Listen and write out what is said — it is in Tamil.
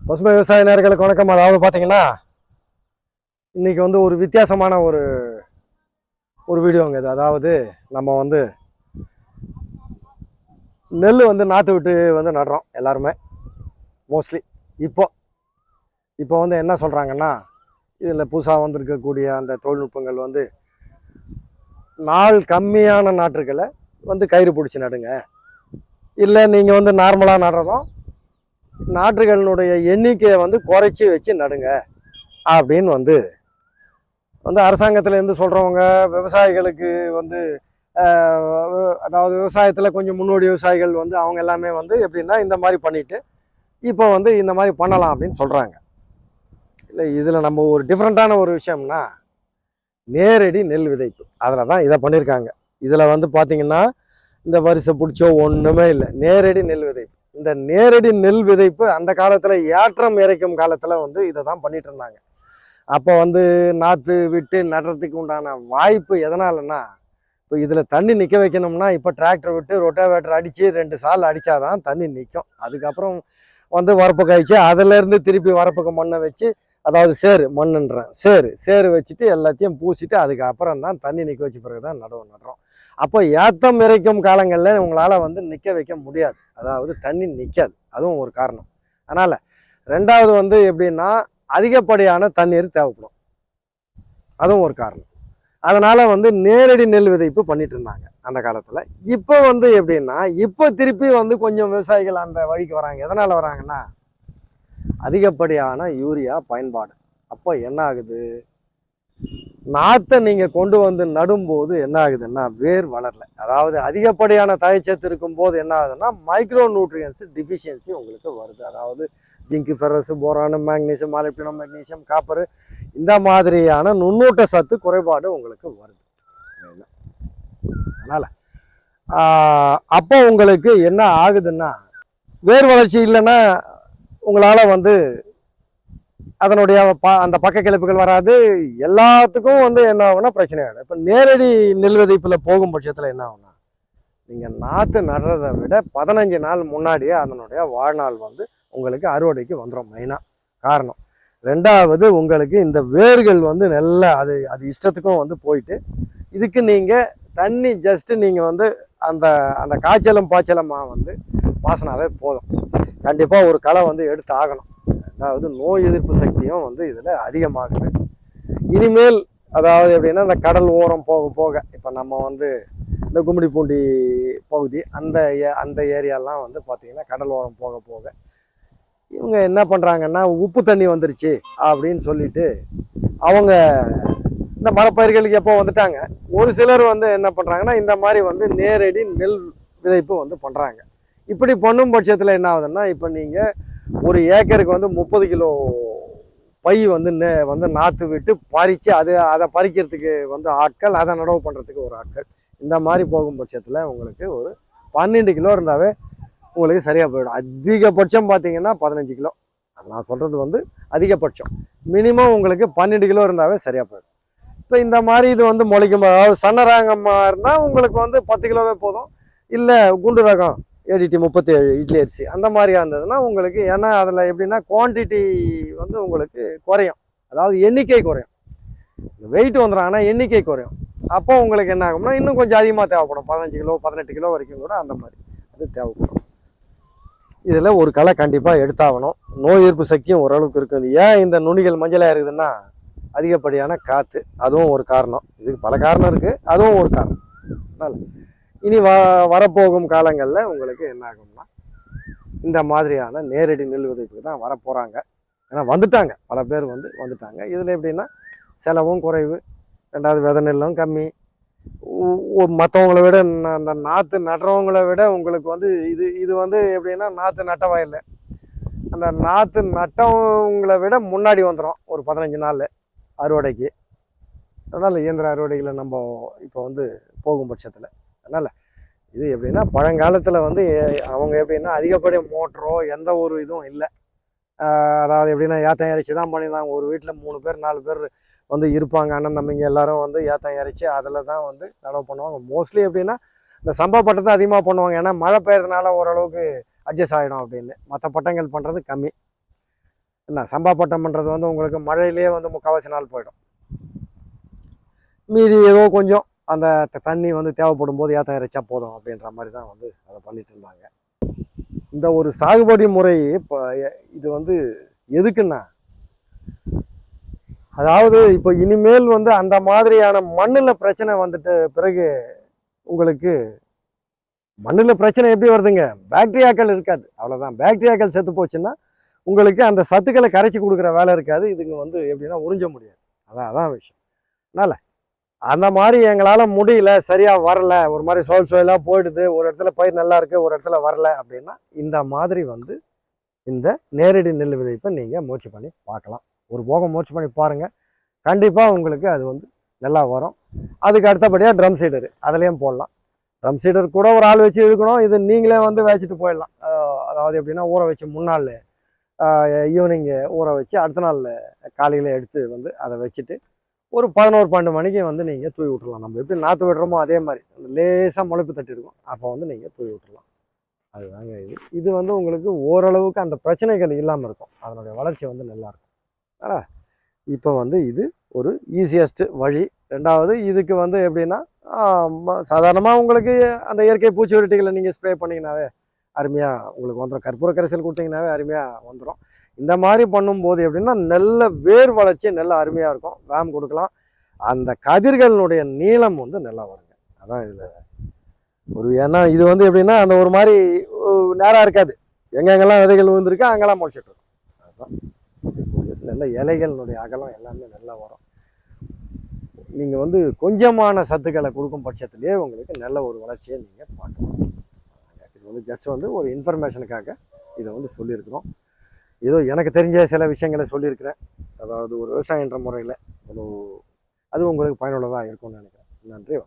பசுமை விவசாய நேயர்களுக்கு வணக்கம். அதாவது பார்த்தீங்கன்னா இன்றைக்கி வந்து ஒரு வித்தியாசமான ஒரு வீடியோங்க இது. அதாவது நம்ம வந்து நெல் வந்து நாற்று விட்டு வந்து நடுறோம் எல்லாருமே மோஸ்ட்லி. இப்போ வந்து என்ன சொல்கிறாங்கன்னா, இதில் புதுசாக வந்திருக்கக்கூடிய அந்த தொழில்நுட்பங்கள் வந்து நாள் கம்மியான நாற்றுக்களை வந்து கயிறு பிடிச்சி நடுங்க, இல்லை நீங்கள் வந்து நார்மலாக நடுறதும் நாற்றுகளினுடைய எண்ணிக்கையை வந்து குறைச்சி வச்சு நடுங்க அப்படின்னு வந்து அரசாங்கத்தில் இருந்து சொல்கிறவங்க விவசாயிகளுக்கு வந்து அதாவது விவசாயத்தில் கொஞ்சம் முன்னோடி விவசாயிகள் வந்து அவங்க எல்லாமே வந்து எப்படின்னா இந்த மாதிரி பண்ணிவிட்டு இப்போ வந்து இந்த மாதிரி பண்ணலாம் அப்படின்னு சொல்கிறாங்க. இல்லை, இதில் நம்ம ஒரு டிஃப்ரெண்ட்டான ஒரு விஷயம்னா நேரடி நெல் விதைப்பு. அதில் தான் இதை பண்ணியிருக்காங்க. இதில் வந்து பார்த்திங்கன்னா இந்த வரிசை பிடிச்சோ ஒன்றுமே இல்லை, நேரடி நெல் விதைப்பு. இந்த நேரடி நெல் விதைப்பு அந்த காலத்தில் ஏற்றம் இறைக்கும் காலத்தில் வந்து இதை தான் பண்ணிட்டு இருந்தாங்க. அப்போ வந்து நாற்று விட்டு நடுறதுக்கு உண்டான வாய்ப்பு எதனாலன்னா, இப்போ இதில் தண்ணி நிற்க வைக்கணும்னா இப்போ டிராக்டர் விட்டு ரொட்டாவேட்டர் அடித்து 2 சால் அடித்தாதான் தண்ணி நிற்கும். அதுக்கப்புறம் வந்து வரப்பு கழிச்சு அதிலேருந்து திருப்பி வரப்புக்கு மண்ணை வச்சு, அதாவது சேறு வச்சுட்டு எல்லாத்தையும் பூசிட்டு அதுக்கப்புறம் தான் தண்ணி நிற்க வச்ச பிறகு தான் நடுறோம். அப்போ ஏத்தம் இறைக்கும் காலங்களில் உங்களால் வந்து நிற்க வைக்க முடியாது, அதாவது தண்ணி நிற்காது. அதுவும் ஒரு காரணம். அதனால் ரெண்டாவது வந்து எப்படின்னா அதிகப்படியான தண்ணீர் தேவைப்படும், அதுவும் ஒரு காரணம். அதனால் வந்து நேரடி நெல் விதைப்பு பண்ணிட்டு இருந்தாங்க அந்த காலத்தில். இப்போ வந்து எப்படின்னா இப்போ திருப்பி வந்து கொஞ்சம் விவசாயிகள் அந்த வழிக்கு வராங்க. எதனால் வராங்கன்னா, அதிகப்படியான யூரியா பயன்பாடு. அப்போ என்ன ஆகுது, நாற்றை நீங்கள் கொண்டு வந்து நடும்போது என்ன ஆகுதுன்னா வேர் வளரல. அதாவது அதிகப்படியான தழைச்சத்து இருக்கும்போது என்ன ஆகுதுன்னா மைக்ரோ நியூட்ரியன்ஸ் டிஃபிஷியன்சி உங்களுக்கு வருது. அதாவது zinc, ferrous, boron, magnesium, molybdenum, magnesium, copper, இந்த மாதிரியான நுண்ணூட்ட சத்து குறைபாடு உங்களுக்கு வருது. அதனால் அப்போ உங்களுக்கு என்ன ஆகுதுன்னா வேர் வளர்ச்சி இல்லைன்னா உங்களால் வந்து அதனுடைய அந்த பக்க கிளப்புகள் வராது. எல்லாத்துக்கும் வந்து என்ன ஆகும்னா பிரச்சனை ஆகிடும். இப்போ நேரடி நெல் விதைப்பில் போகும் பட்சத்தில் என்ன ஆகும்னா, நீங்கள் நாற்று நடுறதை விட 15 நாள் முன்னாடியே அதனுடைய வாழ்நாள் வந்து உங்களுக்கு அறுவடைக்கு வந்துடும். மெயினாக காரணம். ரெண்டாவது, உங்களுக்கு இந்த வேர்கள் வந்து நல்லா அது இஷ்டத்துக்கும் வந்து போயிட்டு, இதுக்கு நீங்கள் தண்ணி ஜஸ்ட்டு நீங்கள் வந்து அந்த அந்த காய்ச்சலும் பாய்ச்சலமாக வந்து வாசனாவே போதும். கண்டிப்பாக ஒரு களை வந்து எடுத்து ஆகணும். அதாவது நோய் எதிர்ப்பு சக்தியும் வந்து இதில் அதிகமாகுது. இனிமேல் அதாவது எப்படின்னா இந்த கடல் ஓரம் போக போக இப்போ நம்ம வந்து இந்த கும்மிடிப்பூண்டி பகுதி அந்த ஏரியாலாம் வந்து பார்த்திங்கன்னா கடல் ஓரம் போக போக இவங்க என்ன பண்ணுறாங்கன்னா உப்பு தண்ணி வந்துருச்சு அப்படின்னு சொல்லிட்டு அவங்க இந்த மரப்பயிர்களுக்கு எப்போ வந்துட்டாங்க. ஒரு சிலர் வந்து என்ன பண்ணுறாங்கன்னா இந்த மாதிரி வந்து நேரடி நெல் விதைப்பு வந்து பண்ணுறாங்க. இப்படி பண்ணும் பட்சத்தில் என்ன ஆகுதுன்னா, இப்போ நீங்கள் ஒரு ஏக்கருக்கு வந்து 30 கிலோ பை வந்து நாற்று விட்டு பறித்து அதை பறிக்கிறதுக்கு வந்து ஆட்கள், அதை நடவு பண்ணுறதுக்கு ஒரு ஆட்கள், இந்த மாதிரி போகும் பட்சத்தில் உங்களுக்கு ஒரு 12 கிலோ இருந்தாவே உங்களுக்கு சரியாக போயிடும். அதிகபட்சம் பார்த்தீங்கன்னா 15 கிலோ. நான் சொல்கிறது வந்து அதிகபட்சம். மினிமம் உங்களுக்கு 12 கிலோ இருந்தாவே சரியாக போயிடும். இப்போ இந்த மாதிரி இது வந்து முளைக்கும், அதாவது சன்ன ரகமாக இருந்தால் உங்களுக்கு வந்து 10 கிலோவே போதும். இல்லை குண்டு ரகம் ADT 37 இட்லி அரிசி அந்த மாதிரியா இருந்ததுன்னா உங்களுக்கு, ஏன்னா அதில் எப்படின்னா குவான்டிட்டி வந்து உங்களுக்கு குறையும், அதாவது எண்ணிக்கை குறையும். வெயிட் வந்துடும் ஆனால் எண்ணிக்கை குறையும். அப்போ உங்களுக்கு என்ன ஆகும்னா இன்னும் கொஞ்சம் அதிகமாக தேவைப்படும். 15 கிலோ 18 கிலோ வரைக்கும் கூட அந்த மாதிரி அது தேவைப்படும். இதில் ஒரு களை கண்டிப்பாக எடுத்தாகணும். நோய் எதிர்ப்பு சக்தியும் ஓரளவுக்கு இருக்குது. ஏன் இந்த நுனிகள் மஞ்சளாக இருக்குதுன்னா அதிகப்படியான காற்று, அதுவும் ஒரு காரணம். இதுக்கு பல காரணம் இருக்குது, அதுவும் ஒரு காரணம். அதனால் இனி வரப்போகும் காலங்களில் உங்களுக்கு என்ன ஆகும்னா இந்த மாதிரியான நேரடி நெல் விதைப்புக்கு தான் வரப்போகிறாங்க. ஏன்னா வந்துட்டாங்க, பல பேர் வந்துட்டாங்க. இதில் எப்படின்னா செலவும் குறைவு, ரெண்டாவது விதை நெல்லும் கம்மி. மற்றவங்கள விட அந்த நாற்று நடுறவங்கள விட உங்களுக்கு வந்து இது வந்து எப்படின்னா நாற்று நட்ட வயலில் அந்த நாற்று நட்டவங்களை விட முன்னாடி வந்துடும் ஒரு 15 நாள் அறுவடைக்கு. அதனால் இயந்திர அறுவடைகளை நம்ம இப்போ வந்து போகும் பட்சத்தில், அதனால் இது எப்படின்னா பழங்காலத்தில் வந்து அவங்க எப்படின்னா அதிகப்படிய மோட்டரோ எந்த ஒரு இதுவும் இல்லை. அதாவது எப்படின்னா ஏத்தம் இறைச்சி தான் பண்ணியிருந்தாங்க. ஒரு வீட்டில் 3 பேர் 4 பேர் வந்து இருப்பாங்க, அண்ணன் தம்பிங்க எல்லாரும் வந்து ஏத்தம் இறைச்சி அதில் தான் வந்து நடவு பண்ணுவாங்க. மோஸ்ட்லி எப்படின்னா இந்த சம்பா பட்டத்தை அதிகமாக பண்ணுவாங்க, ஏன்னா மழை பெய்யறதுனால ஓரளவுக்கு அட்ஜஸ்ட் ஆகிடும் அப்படின்னு. மற்ற பட்டங்கள் பண்ணுறது கம்மி. என்ன சம்பா பட்டம் பண்ணுறது வந்து உங்களுக்கு மழையிலே வந்து முக்கால்வாசி நாள் போயிடும். மீதி ஏதோ கொஞ்சம் அந்த தண்ணி வந்து தேவைப்படும் போது ஏற்ற இறைச்சா போதும் அப்படின்ற மாதிரி தான் வந்து அதை பண்ணிட்டு இருந்தாங்க. இந்த ஒரு சாகுபடி முறை இப்போ இது வந்து எதுக்குன்னா, அதாவது இப்போ இனிமேல் வந்து அந்த மாதிரியான மண்ணில் பிரச்சனை வந்துட்டு பிறகு உங்களுக்கு மண்ணில் பிரச்சனை எப்படி வருதுங்க, பாக்டீரியாக்கள் இருக்காது, அவ்வளோதான். பாக்டீரியாக்கள் செத்து போச்சுன்னா உங்களுக்கு அந்த சத்துக்களை கரைச்சி கொடுக்குற வேலை இருக்காது. இதுங்க வந்து எப்படின்னா உறிஞ்ச முடியாது. அதான் விஷயம். அதனால் அந்த மாதிரி எங்களால் முடியல, சரியாக வரல, ஒரு மாதிரி சோயிலாக போயிடுது, ஒரு இடத்துல பயிர் நல்லா இருக்குது, ஒரு இடத்துல வரல அப்படின்னா இந்த மாதிரி வந்து இந்த நேரடி நெல் விதைப்பை நீங்கள் முயற்சி பண்ணி பார்க்கலாம். ஒரு போகம் முயற்சி பண்ணி பாருங்கள், கண்டிப்பாக உங்களுக்கு அது வந்து நல்லா வரும். அதுக்கு அடுத்தபடியாக ட்ரம் சீடரு அதுலேயும் போடலாம். ட்ரம் சீடர் கூட ஒரு ஆள் வச்சு இழுக்கணும். இது நீங்களே வந்து வச்சுட்டு போயிடலாம். அதாவது எப்படின்னா ஊற வச்சு முன்னாள் ஈவினிங்கு ஊற வச்சு அடுத்த நாள் காலையில் எடுத்து வந்து அதை வச்சுட்டு ஒரு 11-12 மணிக்கு வந்து நீங்கள் தூவி விட்டுருலாம். நம்ம எப்படி நாற்று விடுறோமோ அதே மாதிரி லேசாக முளைப்பு தட்டி இருக்கும், அப்போ வந்து நீங்கள் தூவி விட்டுருலாம். அதுதாங்க இது வந்து உங்களுக்கு ஓரளவுக்கு அந்த பிரச்சனைகள் இல்லாமல் இருக்கும், அதனுடைய வளர்ச்சி வந்து நல்லாயிருக்கும். ஆனால் இப்போ வந்து இது ஒரு ஈஸியஸ்ட்டு வழி. ரெண்டாவது இதுக்கு வந்து எப்படின்னா சாதாரணமாக உங்களுக்கு அந்த இயற்கை பூச்சி விரட்டிகளை நீங்கள் ஸ்ப்ரே பண்ணிங்கனாவே அருமையாக உங்களுக்கு வந்துடும். கற்பூர கரைசல் கொடுத்தீங்கன்னாவே அருமையாக வந்துடும். இந்த மாதிரி பண்ணும்போது எப்படின்னா நல்ல வேர் வளர்ச்சி நல்லா அருமையாக இருக்கும். வேம் கொடுக்கலாம். அந்த கதிர்களுடைய நீளம் வந்து நல்லா வருங்க. அதான் இதில் ஒரு ஏன்னா இது வந்து எப்படின்னா அந்த ஒரு மாதிரி நேராக இருக்காது. எங்கெங்கெல்லாம் விதைகள் விழுந்திருக்கு அங்கெல்லாம் முளைச்சிட்டு இருக்கும். அதுதான் நல்ல இலைகளினுடைய அகலம் எல்லாமே நல்லா வரும். நீங்கள் வந்து கொஞ்சமான சத்துக்களை கொடுக்கும் பட்சத்துலேயே உங்களுக்கு நல்ல ஒரு வளர்ச்சியை நீங்கள் பார்க்கலாம். இது வந்து ஜஸ்ட் வந்து ஒரு இன்ஃபர்மேஷனுக்காக இதை வந்து சொல்லியிருக்கிறோம். ஏதோ எனக்கு தெரிஞ்ச சில விஷயங்களை சொல்லியிருக்கிறேன். அதாவது ஒரு விவசாயம் என்ற முறையில் அது உங்களுக்கு பயனுள்ளதாக இருக்கும்னு நினைக்கிறேன். நன்றி.